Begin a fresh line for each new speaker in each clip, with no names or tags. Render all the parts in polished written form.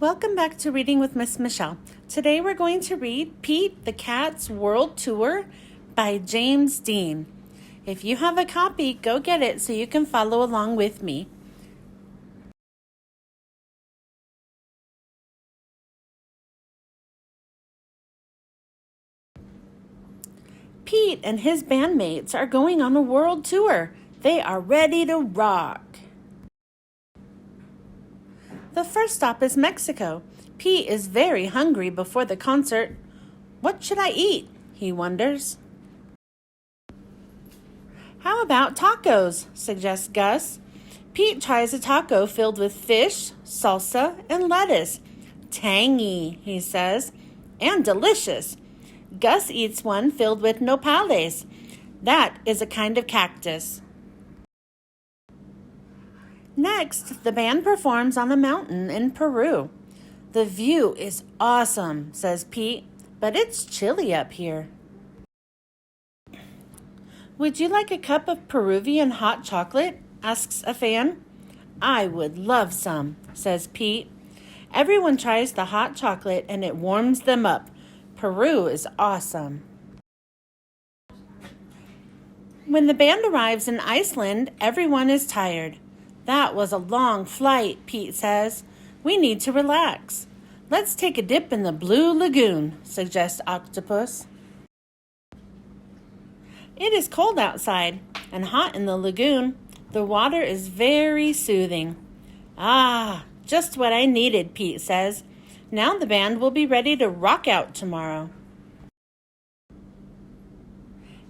Welcome back to Reading with Miss Michelle. Today we're going to read Pete the Cat's World Tour by James Dean. If you have a copy, go get it so you can follow along with me. Pete and his bandmates are going on a world tour. They are ready to rock. The first stop is Mexico. Pete is very hungry before the concert. What should I eat? He wonders. How about tacos? Suggests Gus. Pete tries a taco filled with fish, salsa, and lettuce. Tangy, he says, and delicious. Gus eats one filled with nopales. That is a kind of cactus. Next, the band performs on a mountain in Peru. The view is awesome, says Pete, but it's chilly up here. Would you like a cup of Peruvian hot chocolate? Asks a fan. I would love some, says Pete. Everyone tries the hot chocolate and it warms them up. Peru is awesome. When the band arrives in Iceland, everyone is tired. That was a long flight, Pete says. We need to relax. Let's take a dip in the Blue Lagoon, suggests Octopus. It is cold outside and hot in the lagoon. The water is very soothing. Ah, just what I needed, Pete says. Now the band will be ready to rock out tomorrow.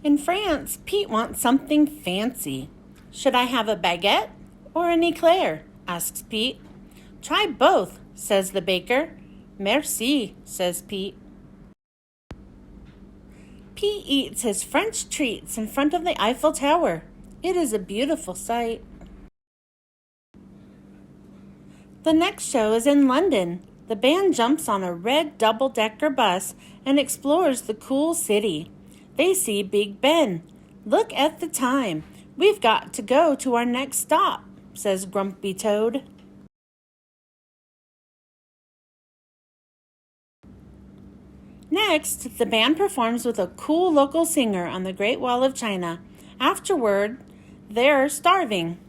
In France, Pete wants something fancy. Should I have a baguette or an eclair? Asks Pete. Try both, says the baker. Merci, says Pete. Pete eats his French treats in front of the Eiffel Tower. It is a beautiful sight. The next show is in London. The band jumps on a red double-decker bus and explores the cool city. They see Big Ben. Look at the time. We've got to go to our next stop, says Grumpy Toad. Next, the band performs with a cool local singer on the Great Wall of China. Afterward, they're starving.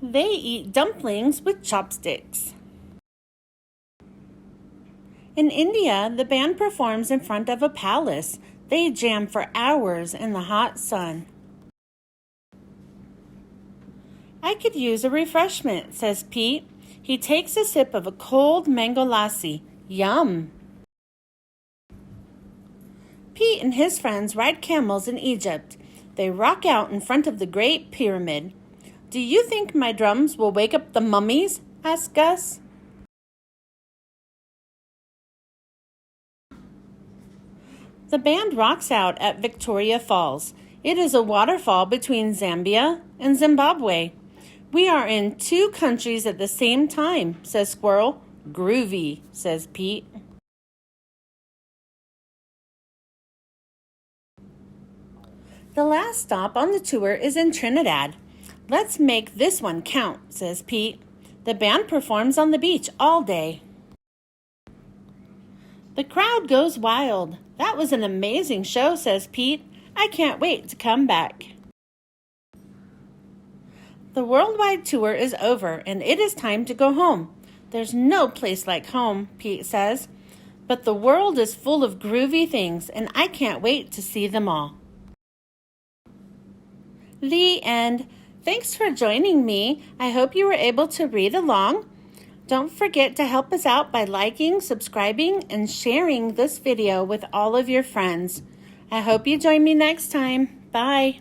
They eat dumplings with chopsticks. In India, the band performs in front of a palace. They jam for hours in the hot sun. I could use a refreshment, says Pete. He takes a sip of a cold mango lassi. Yum! Pete and his friends ride camels in Egypt. They rock out in front of the Great Pyramid. Do you think my drums will wake up the mummies? Asks Gus. The band rocks out at Victoria Falls. It is a waterfall between Zambia and Zimbabwe. We are in two countries at the same time, says Squirrel. Groovy, says Pete. The last stop on the tour is in Trinidad. Let's make this one count, says Pete. The band performs on the beach all day. The crowd goes wild. That was an amazing show, says Pete. I can't wait to come back. The worldwide tour is over and it is time to go home. There's no place like home, Pete says. But the world is full of groovy things and I can't wait to see them all. The end. Thanks for joining me. I hope you were able to read along. Don't forget to help us out by liking, subscribing, and sharing this video with all of your friends. I hope you join me next time. Bye.